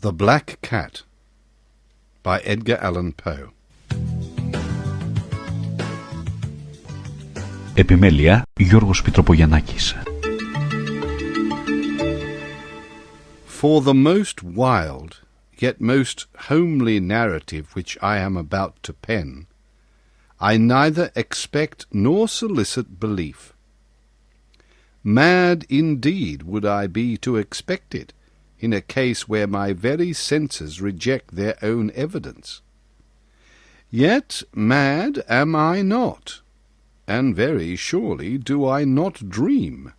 The Black Cat by Edgar Allan Poe. Επιμέλεια Γιώργος Πιτροπογιαννάκης. For the most wild, yet most homely narrative which I am about to pen, I neither expect nor solicit belief. Mad indeed would I be to expect it, in a case where my very senses reject their own evidence. Yet mad am I not, and very surely do I not dream.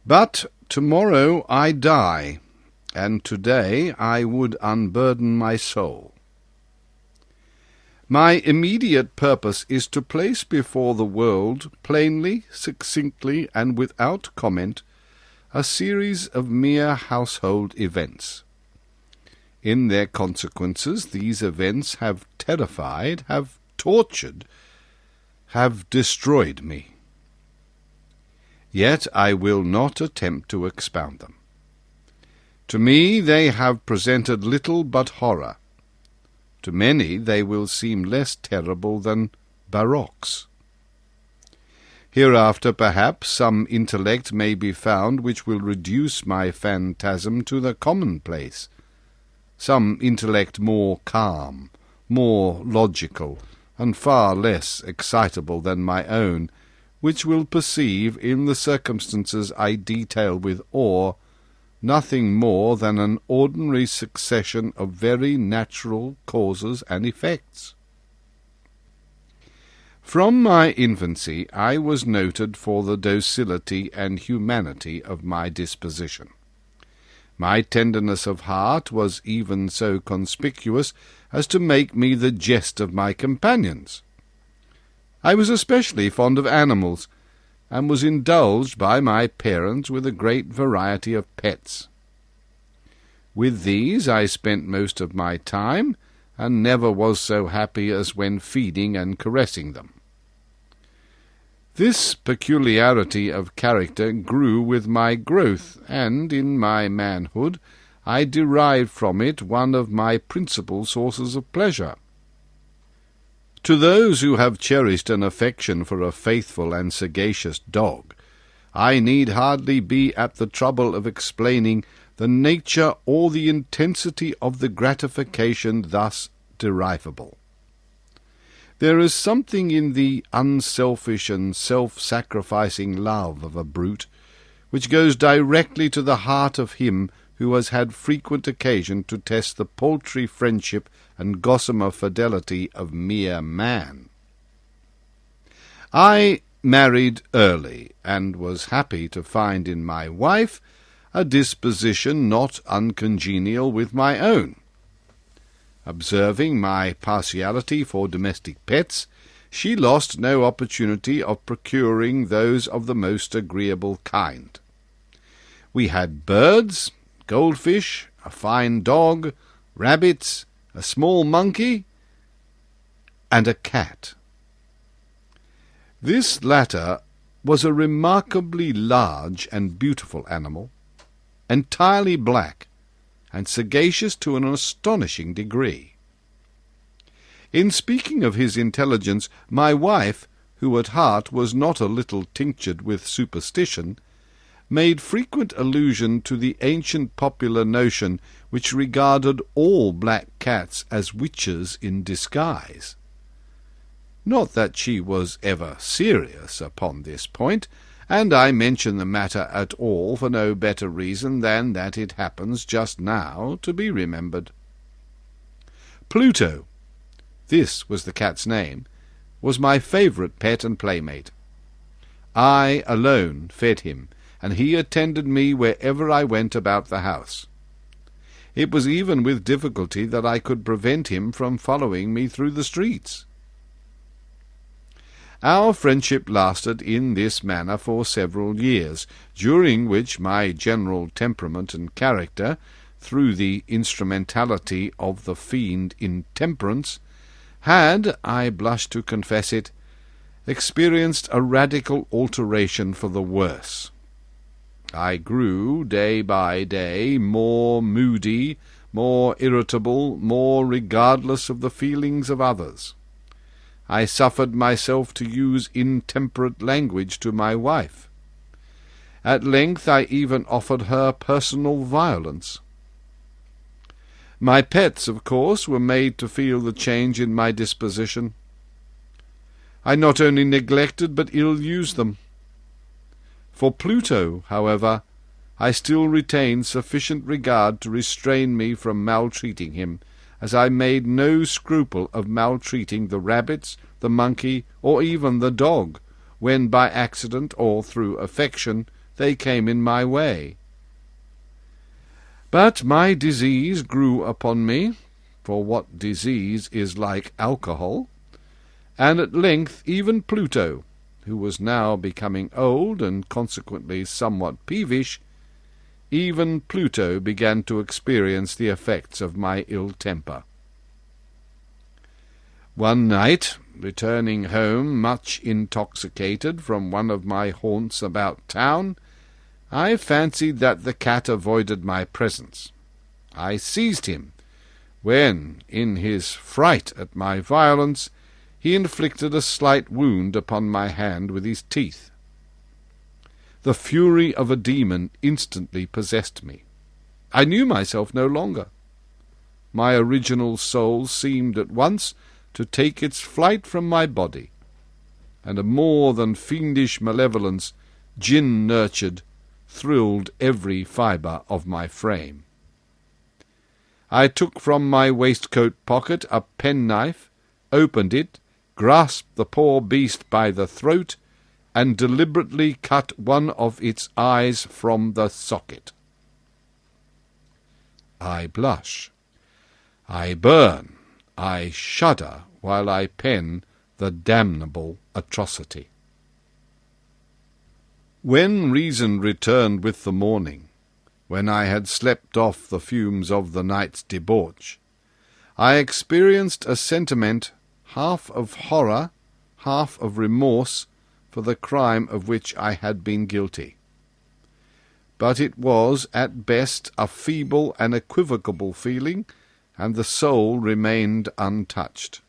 But tomorrow I die, and today I would unburden my soul. My immediate purpose is to place before the world, plainly, succinctly, and without comment, a series of mere household events. In their consequences, these events have terrified, have tortured, have destroyed me. Yet I will not attempt to expound them. To me they have presented little but horror. To many they will seem less terrible than barroques. Hereafter, perhaps, some intellect may be found which will reduce my phantasm to the commonplace, some intellect more calm, more logical, and far less excitable than my own, which will perceive in the circumstances I detail with awe nothing more than an ordinary succession of very natural causes and effects. From my infancy I was noted for the docility and humanity of my disposition. My tenderness of heart was even so conspicuous as to make me the jest of my companions. I was especially fond of animals, and was indulged by my parents with a great variety of pets. With these I spent most of my time, and never was so happy as when feeding and caressing them. This peculiarity of character grew with my growth, and in my manhood I derived from it one of my principal sources of pleasure. To those who have cherished an affection for a faithful and sagacious dog, I need hardly be at the trouble of explaining the nature or the intensity of the gratification thus derivable. There is something in the unselfish and self-sacrificing love of a brute which goes directly to the heart of him who has had frequent occasion to test the paltry friendship and gossamer fidelity of mere man. I married early, and was happy to find in my wife a disposition not uncongenial with my own. Observing my partiality for domestic pets, she lost no opportunity of procuring those of the most agreeable kind. We had birds, goldfish, a fine dog, rabbits, a small monkey, and a cat. This latter was a remarkably large and beautiful animal, entirely black, and sagacious to an astonishing degree. In speaking of his intelligence, my wife, who at heart was not a little tinctured with superstition, made frequent allusion to the ancient popular notion which regarded all black cats as witches in disguise. Not that she was ever serious upon this point, and I mention the matter at all for no better reason than that it happens just now to be remembered. Pluto, this was the cat's name, was my favourite pet and playmate. I alone fed him, and he attended me wherever I went about the house. It was even with difficulty that I could prevent him from following me through the streets. Our friendship lasted in this manner for several years, during which my general temperament and character, through the instrumentality of the fiend intemperance, had, I blush to confess it, experienced a radical alteration for the worse. I grew, day by day, more moody, more irritable, more regardless of the feelings of others. I suffered myself to use intemperate language to my wife. At length I even offered her personal violence. My pets, of course, were made to feel the change in my disposition. I not only neglected but ill-used them. For Pluto, however, I still retained sufficient regard to restrain me from maltreating him, as I made no scruple of maltreating the rabbits, the monkey, or even the dog, when by accident or through affection they came in my way. But my disease grew upon me, for what disease is like alcohol? And at length even Pluto, who was now becoming old and consequently somewhat peevish, even Pluto began to experience the effects of my ill temper. One night, returning home much intoxicated from one of my haunts about town, I fancied that the cat avoided my presence. I seized him, when, in his fright at my violence, he inflicted a slight wound upon my hand with his teeth. The fury of a demon instantly possessed me. I knew myself no longer. My original soul seemed at once to take its flight from my body, and a more than fiendish malevolence, gin-nurtured, thrilled every fibre of my frame. I took from my waistcoat pocket a penknife, opened it, grasped the poor beast by the throat, and deliberately cut one of its eyes from the socket. I blush, I burn, I shudder while I pen the damnable atrocity. When reason returned with the morning, when I had slept off the fumes of the night's debauch, I experienced a sentiment half of horror, half of remorse for the crime of which I had been guilty. But it was, at best, a feeble and equivocal feeling, and the soul remained untouched.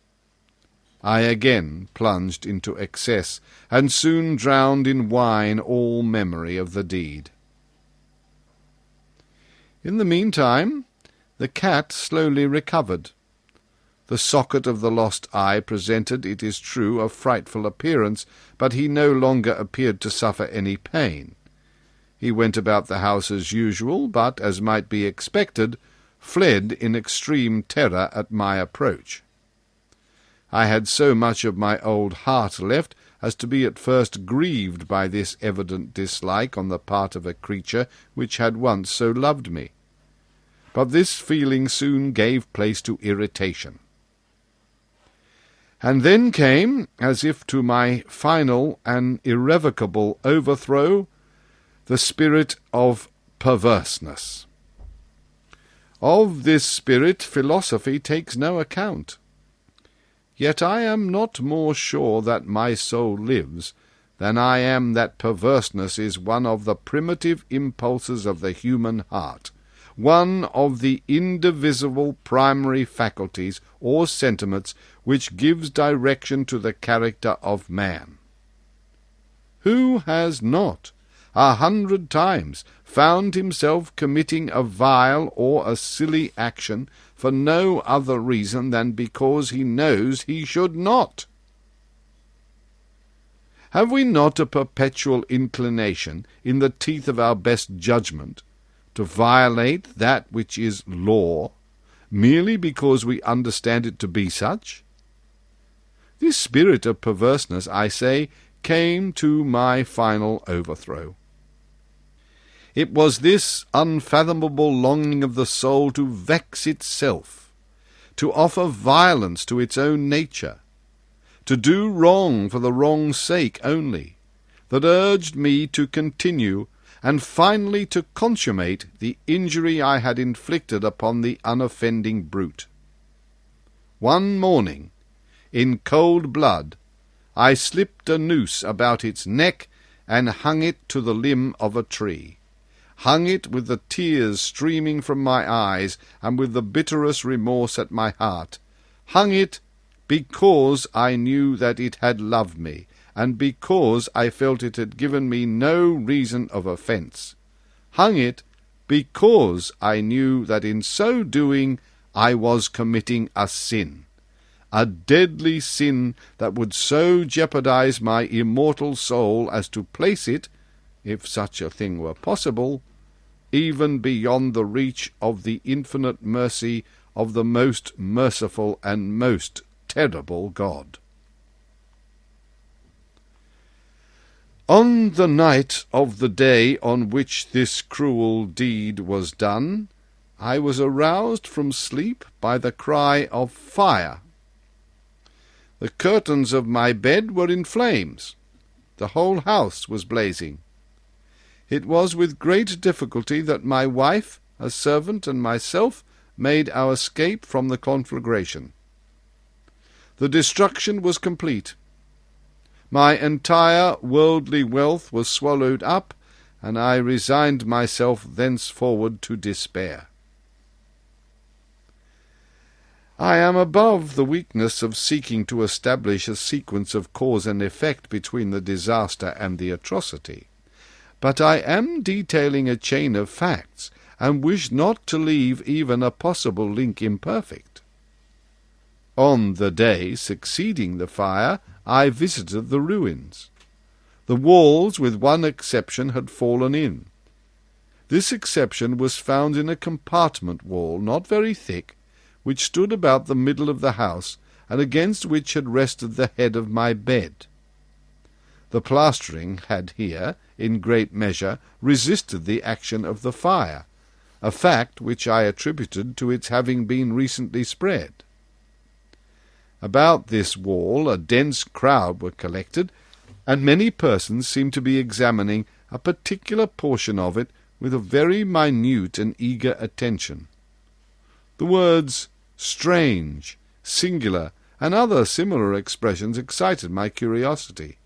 I again plunged into excess, and soon drowned in wine all memory of the deed. In the meantime, the cat slowly recovered. The socket of the lost eye presented, it is true, a frightful appearance, but he no longer appeared to suffer any pain. He went about the house as usual, but, as might be expected, fled in extreme terror at my approach. I had so much of my old heart left as to be at first grieved by this evident dislike on the part of a creature which had once so loved me. But this feeling soon gave place to irritation. And then came, as if to my final and irrevocable overthrow, the spirit of perverseness. Of this spirit philosophy takes no account. Yet I am not more sure that my soul lives than I am that perverseness is one of the primitive impulses of the human heart, one of the indivisible primary faculties or sentiments which gives direction to the character of man. Who has not, 100 times, found himself committing a vile or a silly action for no other reason than because he knows he should not? Have we not a perpetual inclination, in the teeth of our best judgment, to violate that which is law, merely because we understand it to be such? This spirit of perverseness, I say, came to my final overthrow. It was this unfathomable longing of the soul to vex itself, to offer violence to its own nature, to do wrong for the wrong's sake only, that urged me to continue and finally to consummate the injury I had inflicted upon the unoffending brute. One morning, in cold blood, I slipped a noose about its neck and hung it to the limb of a tree. hung it with the tears streaming from my eyes, and with the bitterest remorse at my heart, hung it because I knew that it had loved me, and because I felt it had given me no reason of offence, hung it because I knew that in so doing I was committing a sin, a deadly sin that would so jeopardize my immortal soul as to place it, if such a thing were possible, even beyond the reach of the infinite mercy of the most merciful and most terrible God. On the night of the day on which this cruel deed was done, I was aroused from sleep by the cry of fire. The curtains of my bed were in flames. The whole house was blazing. It was with great difficulty that my wife, a servant, and myself made our escape from the conflagration. The destruction was complete. My entire worldly wealth was swallowed up, and I resigned myself thenceforward to despair. I am above the weakness of seeking to establish a sequence of cause and effect between the disaster and the atrocity, but I am detailing a chain of facts, and wish not to leave even a possible link imperfect. On the day succeeding the fire, I visited the ruins. The walls, with one exception, had fallen in. This exception was found in a compartment wall, not very thick, which stood about the middle of the house, and against which had rested the head of my bed. The plastering had here, in great measure, resisted the action of the fire, a fact which I attributed to its having been recently spread. About this wall a dense crowd were collected, and many persons seemed to be examining a particular portion of it with a very minute and eager attention. The words strange, singular, and other similar expressions excited my curiosity.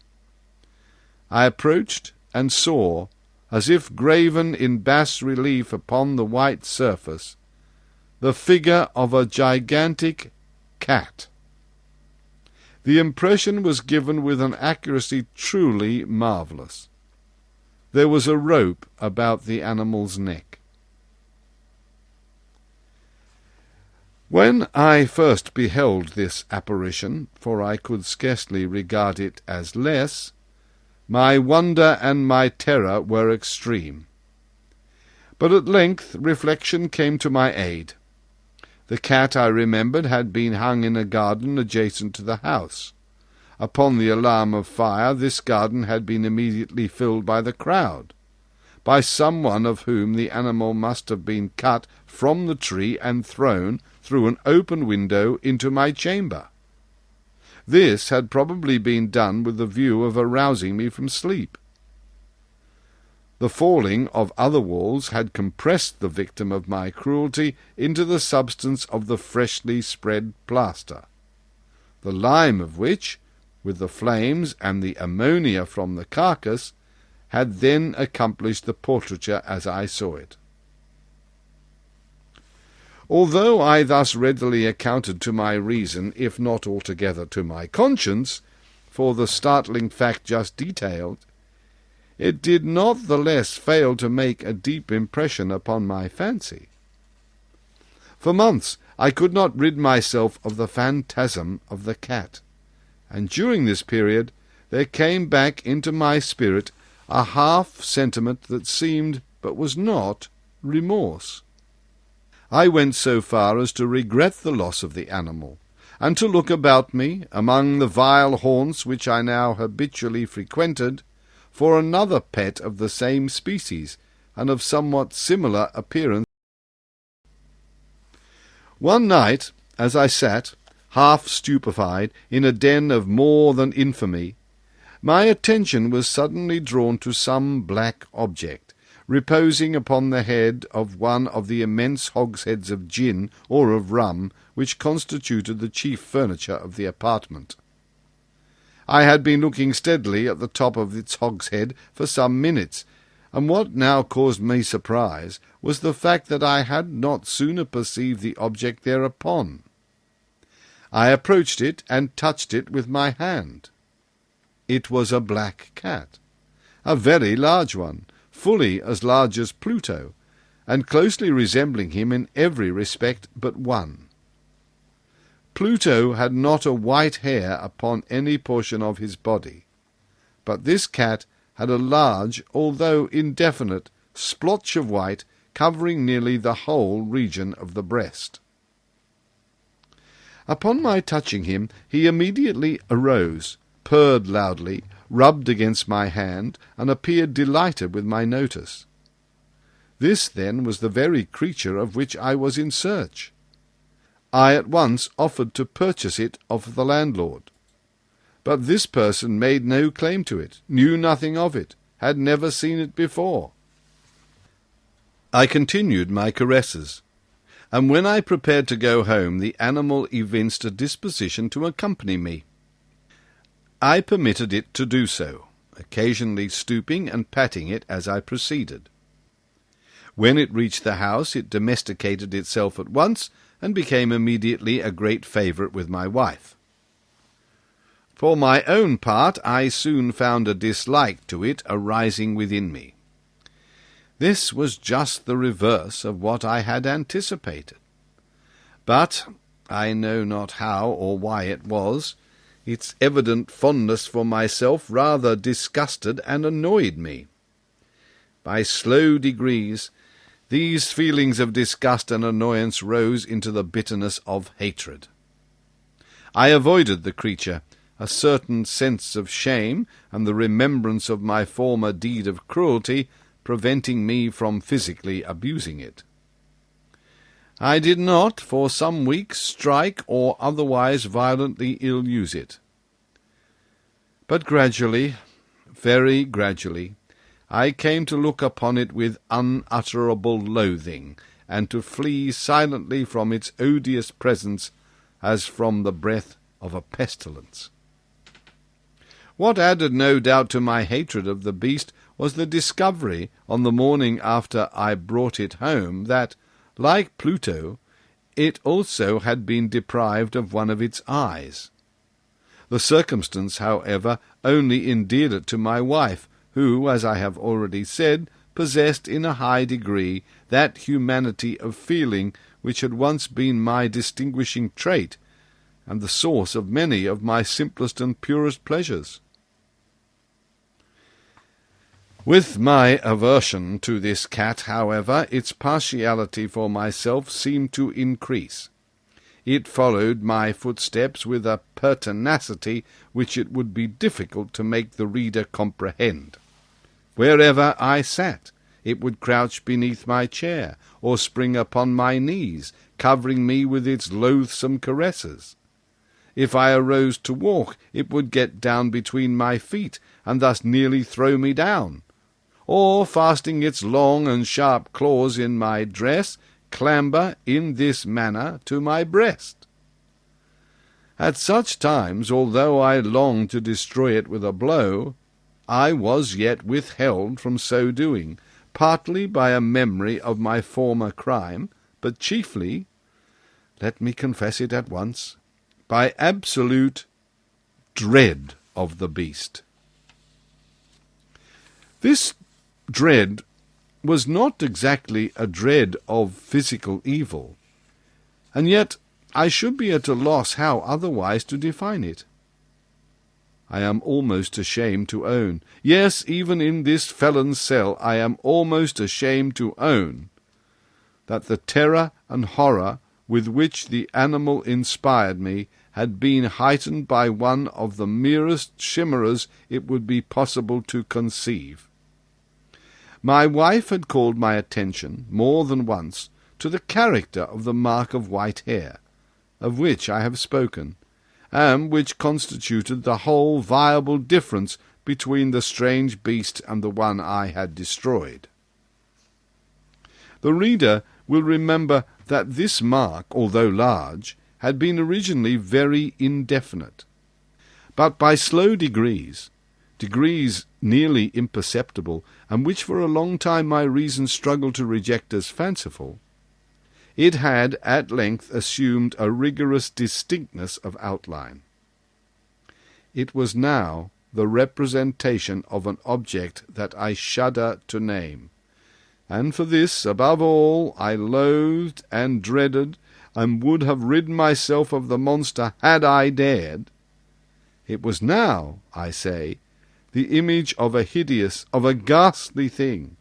I approached and saw, as if graven in bas-relief upon the white surface, the figure of a gigantic cat. The impression was given with an accuracy truly marvellous. There was a rope about the animal's neck. When I first beheld this apparition, for I could scarcely regard it as less, my wonder and my terror were extreme. But at length reflection came to my aid. The cat, I remembered, had been hung in a garden adjacent to the house. Upon the alarm of fire, this garden had been immediately filled by the crowd, by some one of whom the animal must have been cut from the tree and thrown through an open window into my chamber. This had probably been done with the view of arousing me from sleep. The falling of other walls had compressed the victim of my cruelty into the substance of the freshly spread plaster, the lime of which, with the flames and the ammonia from the carcass, had then accomplished the portraiture as I saw it. Although I thus readily accounted to my reason, if not altogether to my conscience, for the startling fact just detailed, it did not the less fail to make a deep impression upon my fancy. For months I could not rid myself of the phantasm of the cat, and during this period there came back into my spirit a half-sentiment that seemed, but was not, remorse. I went so far as to regret the loss of the animal, and to look about me, among the vile haunts which I now habitually frequented, for another pet of the same species, and of somewhat similar appearance. One night, as I sat, half stupefied, in a den of more than infamy, my attention was suddenly drawn to some black object, reposing upon the head of one of the immense hogsheads of gin or of rum which constituted the chief furniture of the apartment. I had been looking steadily at the top of its hogshead for some minutes, and what now caused me surprise was the fact that I had not sooner perceived the object thereupon. I approached it and touched it with my hand. It was a black cat, a very large one, fully as large as Pluto, and closely resembling him in every respect but one. Pluto had not a white hair upon any portion of his body, but this cat had a large, although indefinite, splotch of white covering nearly the whole region of the breast. Upon my touching him, he immediately arose, purred loudly, rubbed against my hand, and appeared delighted with my notice. This, then, was the very creature of which I was in search. I at once offered to purchase it of the landlord. But this person made no claim to it, knew nothing of it, had never seen it before. I continued my caresses, and when I prepared to go home, the animal evinced a disposition to accompany me. I permitted it to do so, occasionally stooping and patting it as I proceeded. When it reached the house, it domesticated itself at once, and became immediately a great favourite with my wife. For my own part, I soon found a dislike to it arising within me. This was just the reverse of what I had anticipated. But, I know not how or why it was, its evident fondness for myself rather disgusted and annoyed me. By slow degrees, these feelings of disgust and annoyance rose into the bitterness of hatred. I avoided the creature, a certain sense of shame and the remembrance of my former deed of cruelty preventing me from physically abusing it. I did not, for some weeks, strike or otherwise violently ill-use it. But gradually, very gradually, I came to look upon it with unutterable loathing, and to flee silently from its odious presence as from the breath of a pestilence. What added no doubt to my hatred of the beast was the discovery, on the morning after I brought it home, that, like Pluto, it also had been deprived of one of its eyes. The circumstance, however, only endeared it to my wife, who, as I have already said, possessed in a high degree that humanity of feeling which had once been my distinguishing trait, and the source of many of my simplest and purest pleasures. With my aversion to this cat, however, its partiality for myself seemed to increase. It followed my footsteps with a pertinacity which it would be difficult to make the reader comprehend. Wherever I sat, it would crouch beneath my chair, or spring upon my knees, covering me with its loathsome caresses. If I arose to walk, it would get down between my feet, and thus nearly throw me down, or, fastening its long and sharp claws in my dress, clamber in this manner to my breast. At such times, although I longed to destroy it with a blow, I was yet withheld from so doing, partly by a memory of my former crime, but chiefly, let me confess it at once, by absolute dread of the beast. This dread was not exactly a dread of physical evil, and yet I should be at a loss how otherwise to define it. I am almost ashamed to own, yes, even in this felon's cell I am almost ashamed to own, that the terror and horror with which the animal inspired me had been heightened by one of the merest chimeras it would be possible to conceive. My wife had called my attention, more than once, to the character of the mark of white hair, of which I have spoken, and which constituted the whole viable difference between the strange beast and the one I had destroyed. The reader will remember that this mark, although large, had been originally very indefinite, but by slow degrees degrees nearly imperceptible, and which for a long time my reason struggled to reject as fanciful, it had at length assumed a rigorous distinctness of outline. It was now the representation of an object that I shudder to name, and for this, above all, I loathed and dreaded, and would have rid myself of the monster had I dared. It was now, I say, the image of a hideous, of a ghastly thing,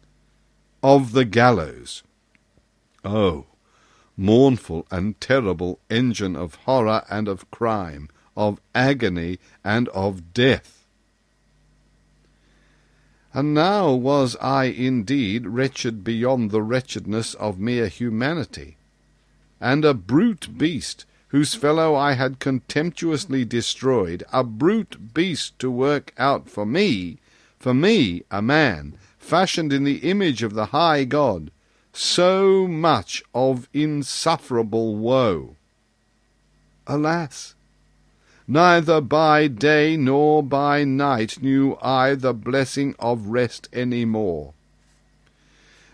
of the gallows. Oh, mournful and terrible engine of horror and of crime, of agony and of death! And now was I indeed wretched beyond the wretchedness of mere humanity, and a brute beast, whose fellow I had contemptuously destroyed, a brute beast to work out for me, a man, fashioned in the image of the high God, so much of insufferable woe. Alas! Neither by day nor by night knew I the blessing of rest any more.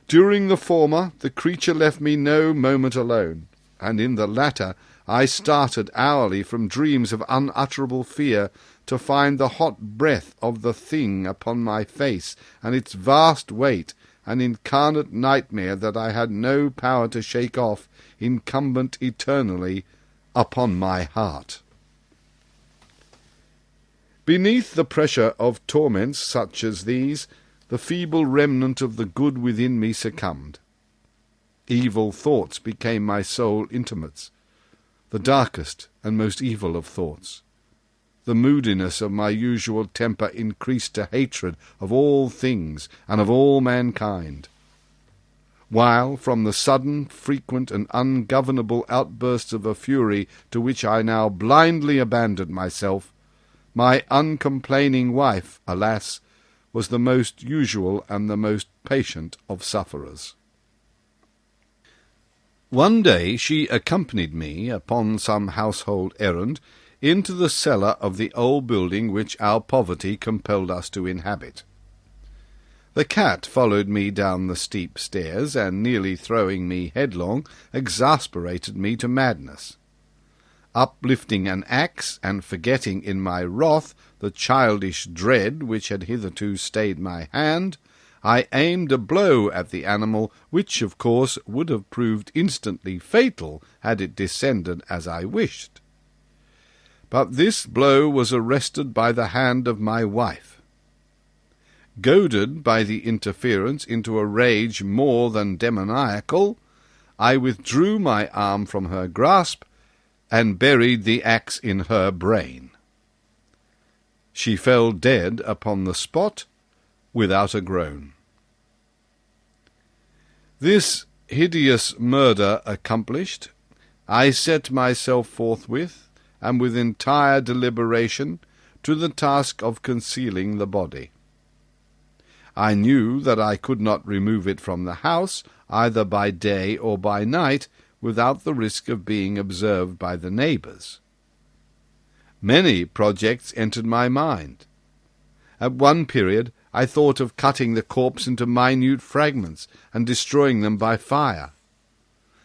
During the former, the creature left me no moment alone, and in the latter I started hourly from dreams of unutterable fear, to find the hot breath of the thing upon my face, and its vast weight, an incarnate nightmare that I had no power to shake off, incumbent eternally upon my heart. Beneath the pressure of torments such as these, the feeble remnant of the good within me succumbed. Evil thoughts became my sole intimates, the darkest and most evil of thoughts. The moodiness of my usual temper increased to hatred of all things and of all mankind, while from the sudden, frequent, and ungovernable outbursts of a fury to which I now blindly abandoned myself, my uncomplaining wife, alas, was the most usual and the most patient of sufferers. One day she accompanied me, upon some household errand, into the cellar of the old building which our poverty compelled us to inhabit. The cat followed me down the steep stairs, and, nearly throwing me headlong, exasperated me to madness. Uplifting an axe, and forgetting in my wrath the childish dread which had hitherto stayed my hand, I aimed a blow at the animal, which, of course, would have proved instantly fatal had it descended as I wished. But this blow was arrested by the hand of my wife. Goaded by the interference into a rage more than demoniacal, I withdrew my arm from her grasp, and buried the axe in her brain. She fell dead upon the spot, without a groan. This hideous murder accomplished, I set myself forthwith, and with entire deliberation, to the task of concealing the body. I knew that I could not remove it from the house, either by day or by night, without the risk of being observed by the neighbours. Many projects entered my mind. At one period I thought of cutting the corpse into minute fragments, and destroying them by fire.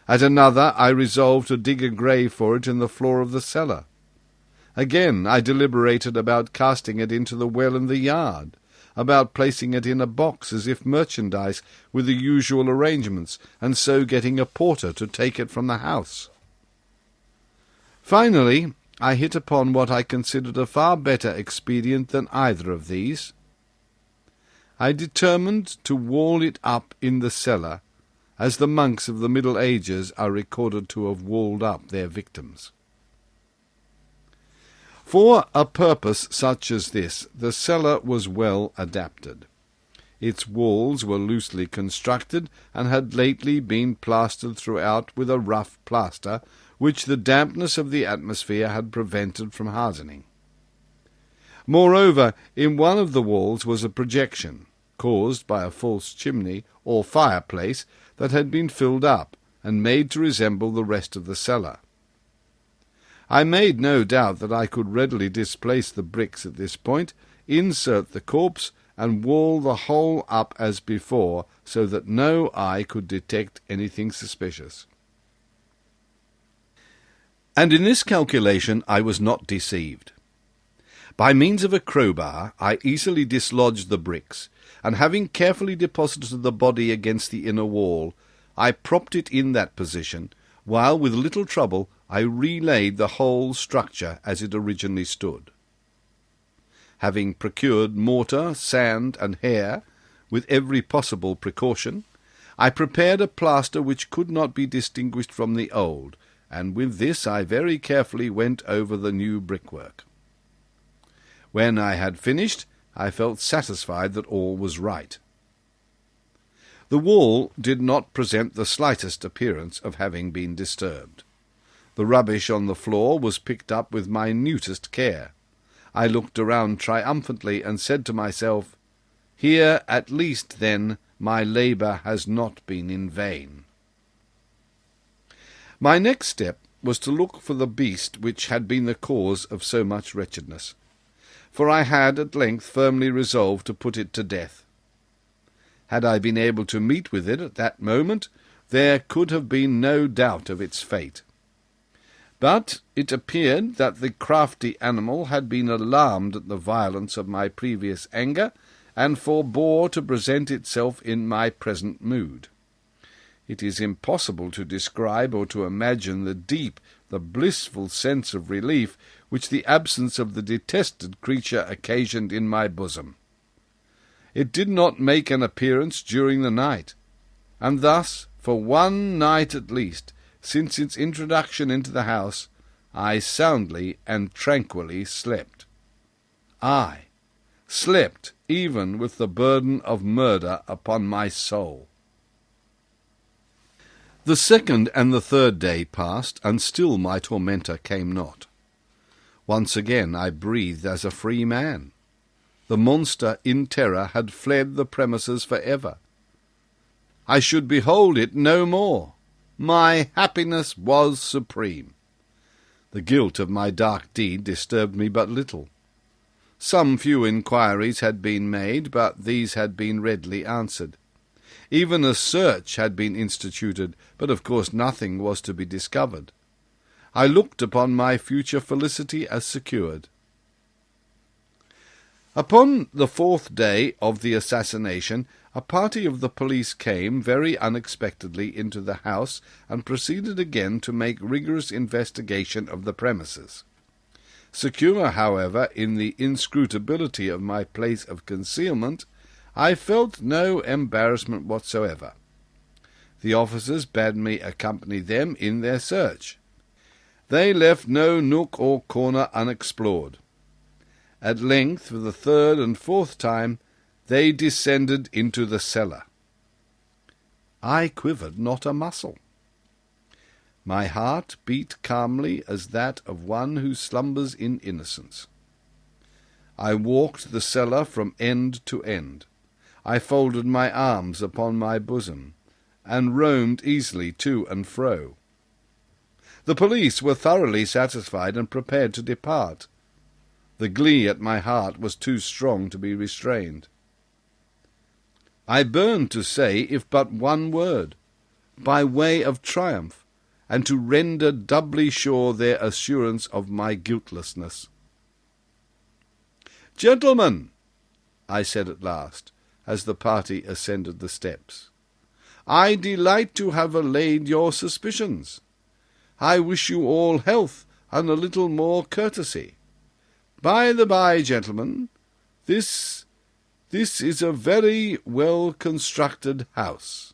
At another I resolved to dig a grave for it in the floor of the cellar. Again I deliberated about casting it into the well in the yard, about placing it in a box as if merchandise, with the usual arrangements, and so getting a porter to take it from the house. Finally, I hit upon what I considered a far better expedient than either of these. I determined to wall it up in the cellar, as the monks of the Middle Ages are recorded to have walled up their victims. For a purpose such as this, the cellar was well adapted. Its walls were loosely constructed, and had lately been plastered throughout with a rough plaster, which the dampness of the atmosphere had prevented from hardening. Moreover, in one of the walls was a projection, caused by a false chimney or fireplace that had been filled up, and made to resemble the rest of the cellar. I made no doubt that I could readily displace the bricks at this point, insert the corpse, and wall the whole up as before, so that no eye could detect anything suspicious. And in this calculation I was not deceived. By means of a crowbar I easily dislodged the bricks, and having carefully deposited the body against the inner wall, I propped it in that position, while with little trouble I relaid the whole structure as it originally stood. Having procured mortar, sand, and hair, with every possible precaution, I prepared a plaster which could not be distinguished from the old, and with this I very carefully went over the new brickwork. When I had finished, I felt satisfied that all was right. The wall did not present the slightest appearance of having been disturbed. The rubbish on the floor was picked up with minutest care. I looked around triumphantly and said to myself, "Here at least, then, my labour has not been in vain." My next step was to look for the beast which had been the cause of so much wretchedness, for I had at length firmly resolved to put it to death. Had I been able to meet with it at that moment, there could have been no doubt of its fate. But it appeared that the crafty animal had been alarmed at the violence of my previous anger, and forbore to present itself in my present mood. It is impossible to describe or to imagine the blissful sense of relief which the absence of the detested creature occasioned in my bosom. It did not make an appearance during the night, and thus, for one night at least, since its introduction into the house, I soundly and tranquilly slept. I slept even with the burden of murder upon my soul. The second and the third day passed, and still my tormentor came not. Once again I breathed as a free man. The monster in terror had fled the premises for ever. I should behold it no more. My happiness was supreme. The guilt of my dark deed disturbed me but little. Some few inquiries had been made, but these had been readily answered. Even a search had been instituted, but of course nothing was to be discovered. I looked upon my future felicity as secured. Upon the fourth day of the assassination, a party of the police came very unexpectedly into the house, and proceeded again to make rigorous investigation of the premises. Secure, however, in the inscrutability of my place of concealment, I felt no embarrassment whatsoever. The officers bade me accompany them in their search. They left no nook or corner unexplored. At length, for the third and fourth time, they descended into the cellar. I quivered not a muscle. My heart beat calmly as that of one who slumbers in innocence. I walked the cellar from end to end. I folded my arms upon my bosom, and roamed easily to and fro. The police were thoroughly satisfied and prepared to depart. The glee at my heart was too strong to be restrained. I burned to say, if but one word, by way of triumph, and to render doubly sure their assurance of my guiltlessness. "Gentlemen," I said at last, as the party ascended the steps, "I delight to have allayed your suspicions. I wish you all health and a little more courtesy. By the by, gentlemen, this is a very well-constructed house."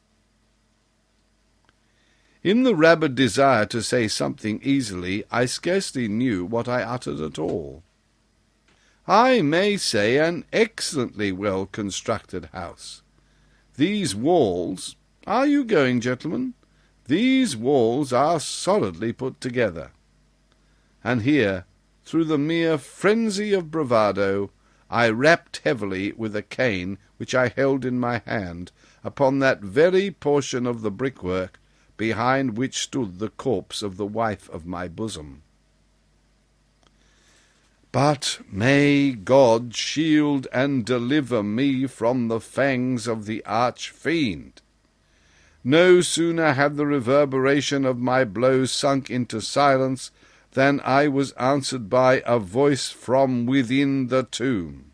In the rabid desire to say something easily, I scarcely knew what I uttered at all. "I may say an excellently well-constructed house. These walls— Are you going, gentlemen? These walls are solidly put together." And here, through the mere frenzy of bravado, I rapped heavily with a cane which I held in my hand upon that very portion of the brickwork behind which stood the corpse of the wife of my bosom. But may God shield and deliver me from the fangs of the arch-fiend. No sooner had the reverberation of my blow sunk into silence than I was answered by a voice from within the tomb,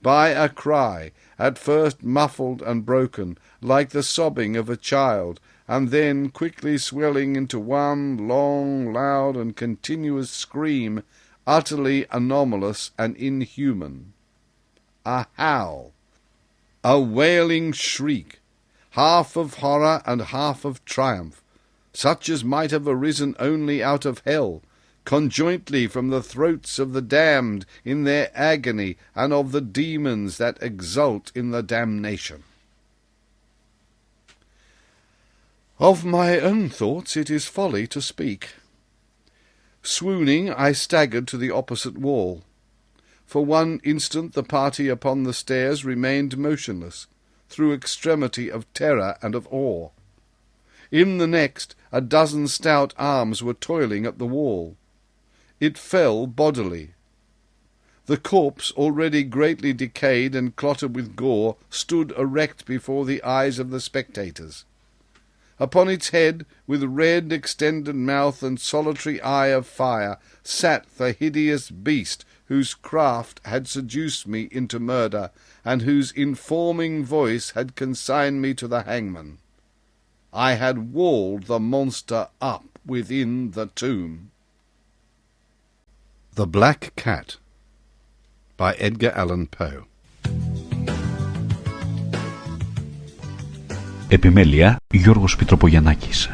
by a cry, at first muffled and broken, like the sobbing of a child, and then quickly swelling into one long, loud, and continuous scream, utterly anomalous and inhuman. A howl, a wailing shriek, half of horror and half of triumph, such as might have arisen only out of hell, conjointly from the throats of the damned in their agony, and of the demons that exult in the damnation. Of my own thoughts it is folly to speak. Swooning, I staggered to the opposite wall. For one instant the party upon the stairs remained motionless, through extremity of terror and of awe. In the next, a dozen stout arms were toiling at the wall. It fell bodily. The corpse, already greatly decayed and clotted with gore, stood erect before the eyes of the spectators. Upon its head, with red extended mouth and solitary eye of fire, sat the hideous beast whose craft had seduced me into murder, and whose informing voice had consigned me to the hangman. I had walled the monster up within the tomb. The Black Cat by Edgar Allan Poe. Επιμέλεια Γιώργος Πιτροπογιαννάκης.